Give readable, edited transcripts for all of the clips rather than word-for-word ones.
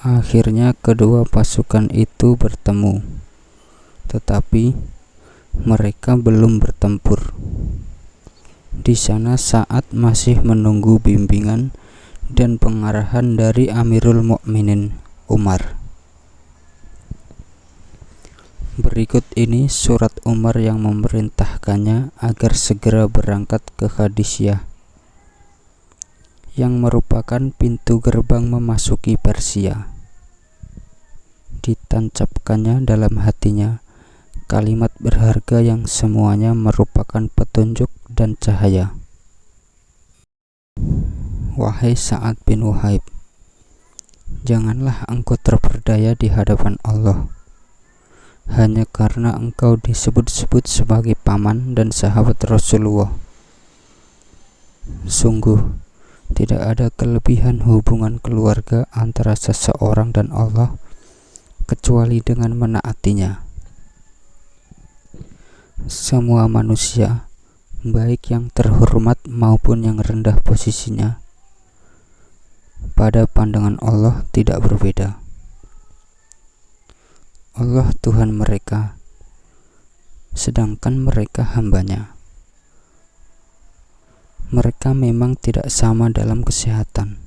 Akhirnya kedua pasukan itu bertemu, tetapi mereka belum bertempur. Di sana Sa'ad masih menunggu bimbingan dan pengarahan dari Amirul Mukminin Umar. Berikut ini surat Umar yang memerintahkannya agar segera berangkat ke Qadisiyah, yang merupakan pintu gerbang memasuki Persia. Ditancapkannya dalam hatinya kalimat berharga yang semuanya merupakan petunjuk dan cahaya. Wahai Sa'ad bin Wahaib, janganlah engkau terperdaya di hadapan Allah hanya karena engkau disebut-sebut sebagai paman dan sahabat Rasulullah. Sungguh, tidak ada kelebihan hubungan keluarga antara seseorang dan Allah kecuali dengan menaatinya. Semua manusia, baik yang terhormat maupun yang rendah posisinya, pada pandangan Allah tidak berbeda. Allah Tuhan mereka, sedangkan mereka hambanya. Mereka memang tidak sama dalam kesehatan,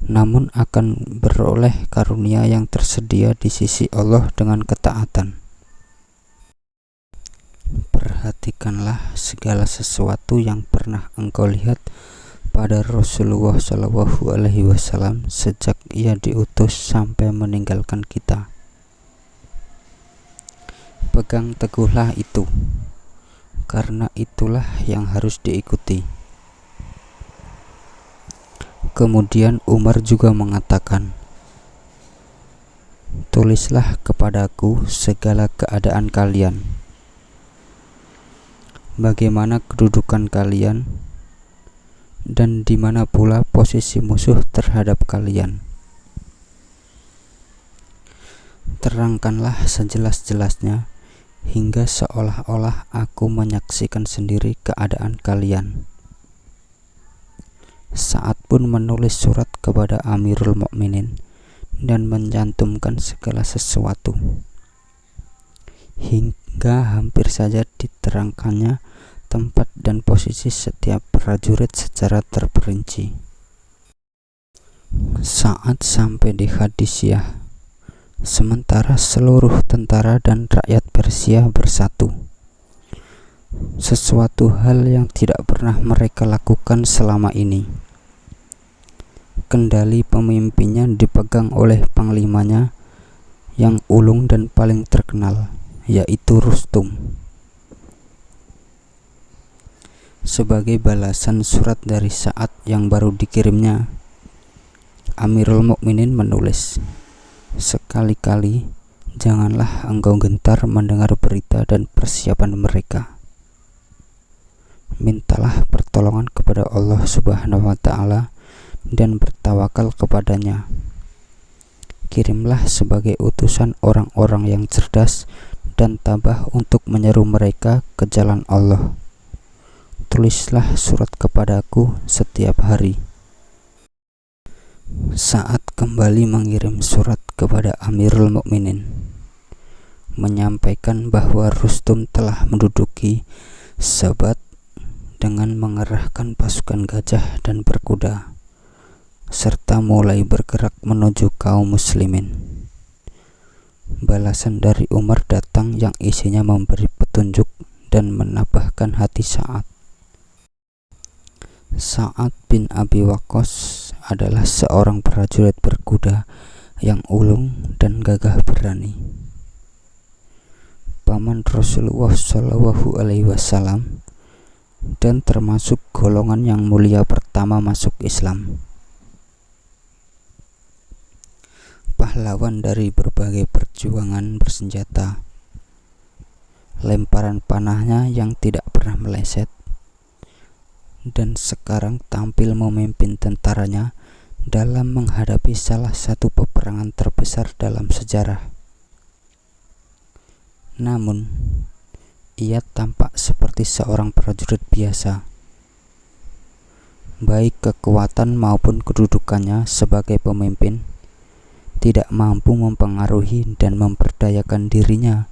namun akan beroleh karunia yang tersedia di sisi Allah dengan ketaatan. Perhatikanlah segala sesuatu yang pernah engkau lihat pada Rasulullah SAW sejak ia diutus sampai meninggalkan kita. Pegang teguhlah itu, karena itulah yang harus diikuti. Kemudian Umar juga mengatakan, tulislah kepadaku segala keadaan kalian, bagaimana kedudukan kalian, dan di mana pula posisi musuh terhadap kalian. Terangkanlah sejelas-jelasnya hingga seolah-olah aku menyaksikan sendiri keadaan kalian. Sa'ad pun menulis surat kepada Amirul Mukminin dan mencantumkan segala sesuatu, hingga hampir saja diterangkannya tempat dan posisi setiap prajurit secara terperinci. Sa'ad sampai di Qadisiyah, sementara seluruh tentara dan rakyat Persia bersatu. Sesuatu hal yang tidak pernah mereka lakukan selama ini. Kendali pemimpinnya dipegang oleh panglimanya yang ulung dan paling terkenal, yaitu Rustum. Sebagai balasan surat dari Sa'ad yang baru dikirimnya, Amirul Mukminin menulis, sekali-kali janganlah engkau gentar mendengar berita dan persiapan mereka. Mintalah pertolongan kepada Allah Subhanahu wa Ta'ala dan bertawakal kepadanya. Kirimlah sebagai utusan orang-orang yang cerdas dan tabah untuk menyeru mereka ke jalan Allah. Tulislah surat kepadaku setiap hari. Sa'ad kembali mengirim surat kepada Amirul Mukminin, menyampaikan bahwa Rustum telah menduduki Sabat dengan mengerahkan pasukan gajah dan berkuda, serta mulai bergerak menuju kaum muslimin. Balasan dari Umar datang yang isinya memberi petunjuk dan menambahkan hati Sa'ad. Sa'ad bin Abi Waqqas adalah seorang prajurit berkuda yang ulung dan gagah berani. Paman Rasulullah SAW dan termasuk golongan yang mulia pertama masuk Islam. Pahlawan dari berbagai perjuangan bersenjata, lemparan panahnya yang tidak pernah meleset, dan sekarang tampil memimpin tentaranya dalam menghadapi salah satu peperangan terbesar dalam sejarah. Namun, ia tampak seperti seorang prajurit biasa. Baik kekuatan maupun kedudukannya sebagai pemimpin tidak mampu mempengaruhi dan memperdayakan dirinya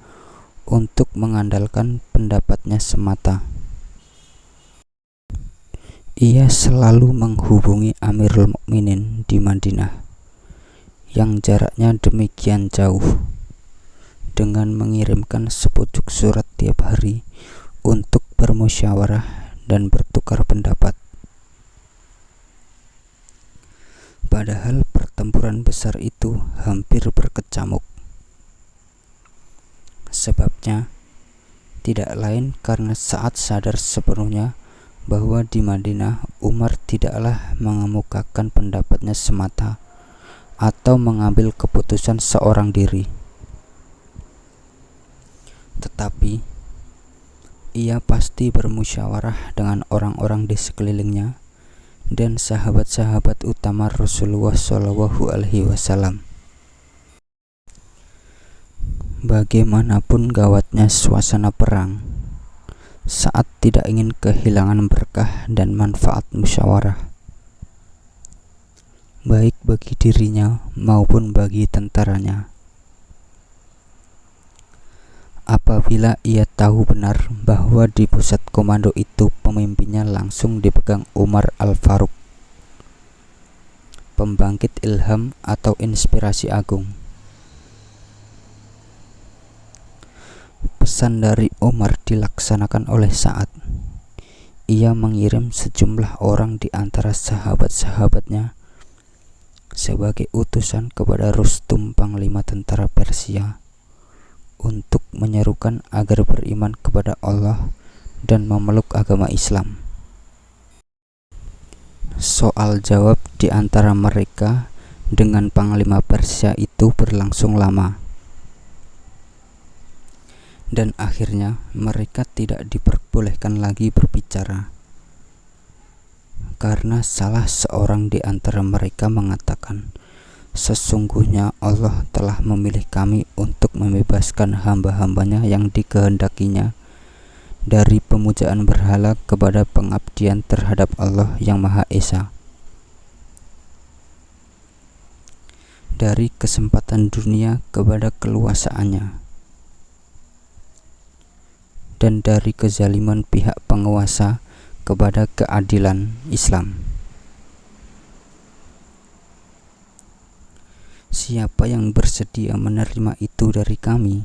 untuk mengandalkan pendapatnya semata. Ia selalu menghubungi Amirul Mukminin di Madinah yang jaraknya demikian jauh dengan mengirimkan sepucuk surat tiap hari untuk bermusyawarah dan bertukar pendapat. Padahal pertempuran besar itu hampir berkecamuk. Sebabnya tidak lain karena saat sadar sepenuhnya bahwa di Madinah Umar tidaklah mengemukakan pendapatnya semata atau mengambil keputusan seorang diri, tetapi ia pasti bermusyawarah dengan orang-orang di sekelilingnya dan sahabat-sahabat utama Rasulullah SAW. Bagaimanapun gawatnya suasana perang, saat tidak ingin kehilangan berkah dan manfaat musyawarah, baik bagi dirinya maupun bagi tentaranya. Apabila ia tahu benar bahwa di pusat komando itu pemimpinnya langsung dipegang Umar Al-Faruq, pembangkit ilham atau inspirasi agung. Pesan dari Umar dilaksanakan oleh Sa'ad. Ia mengirim sejumlah orang di antara sahabat-sahabatnya sebagai utusan kepada Rustum, panglima tentara Persia, untuk menyerukan agar beriman kepada Allah dan memeluk agama Islam. Soal jawab di antara mereka dengan panglima Persia itu berlangsung lama, dan akhirnya mereka tidak diperbolehkan lagi berbicara karena salah seorang di antara mereka mengatakan, "Sesungguhnya Allah telah memilih kami untuk membebaskan hamba-hambanya yang dikehendakinya dari pemujaan berhala kepada pengabdian terhadap Allah yang Maha Esa, dari kesempatan dunia kepada keluasaannya, dan dari kezaliman pihak penguasa kepada keadilan Islam. Siapa yang bersedia menerima itu dari kami,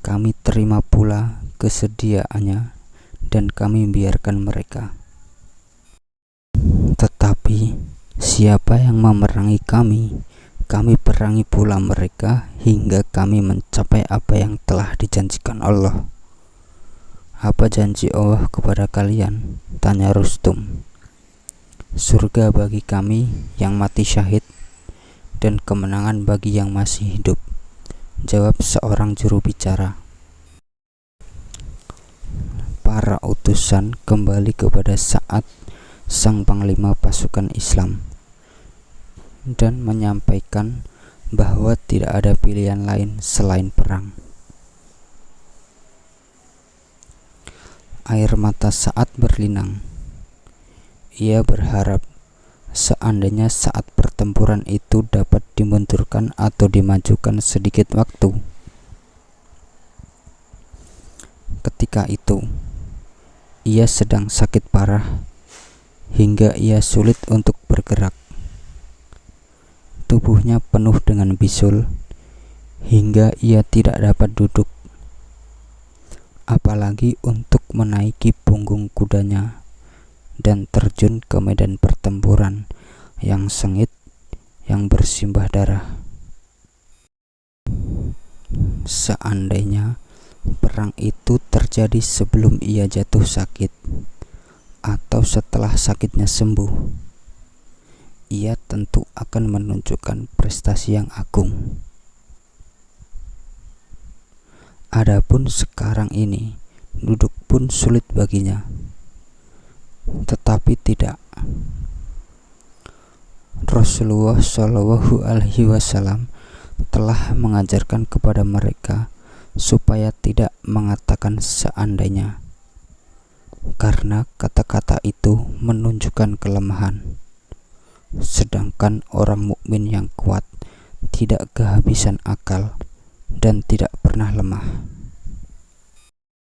kami terima pula kesediaannya dan kami biarkan mereka. Tetapi siapa yang memerangi kami, kami perangi pula mereka hingga kami mencapai apa yang telah dijanjikan Allah." "Apa janji Allah kepada kalian?" tanya Rustum. "Surga bagi kami yang mati syahid dan kemenangan bagi yang masih hidup," jawab seorang juru bicara. Para utusan kembali kepada Sa'ad, sang panglima pasukan Islam, dan menyampaikan bahwa tidak ada pilihan lain selain perang. Air mata Sa'ad berlinang. Ia berharap seandainya saat pertempuran itu dapat dimundurkan atau dimajukan sedikit waktu. Ketika itu, ia sedang sakit parah hingga ia sulit untuk bergerak. Tubuhnya penuh dengan bisul hingga ia tidak dapat duduk, apalagi untuk menaiki punggung kudanya dan terjun ke medan pertempuran yang sengit, yang bersimbah darah. Seandainya perang itu terjadi sebelum ia jatuh sakit atau setelah sakitnya sembuh, ia tentu akan menunjukkan prestasi yang agung. Adapun sekarang ini, duduk pun sulit baginya. Tetapi tidak. Rasulullah SAW telah mengajarkan kepada mereka supaya tidak mengatakan seandainya, karena kata-kata itu menunjukkan kelemahan. Sedangkan orang mukmin yang kuat tidak kehabisan akal, dan tidak pernah lemah.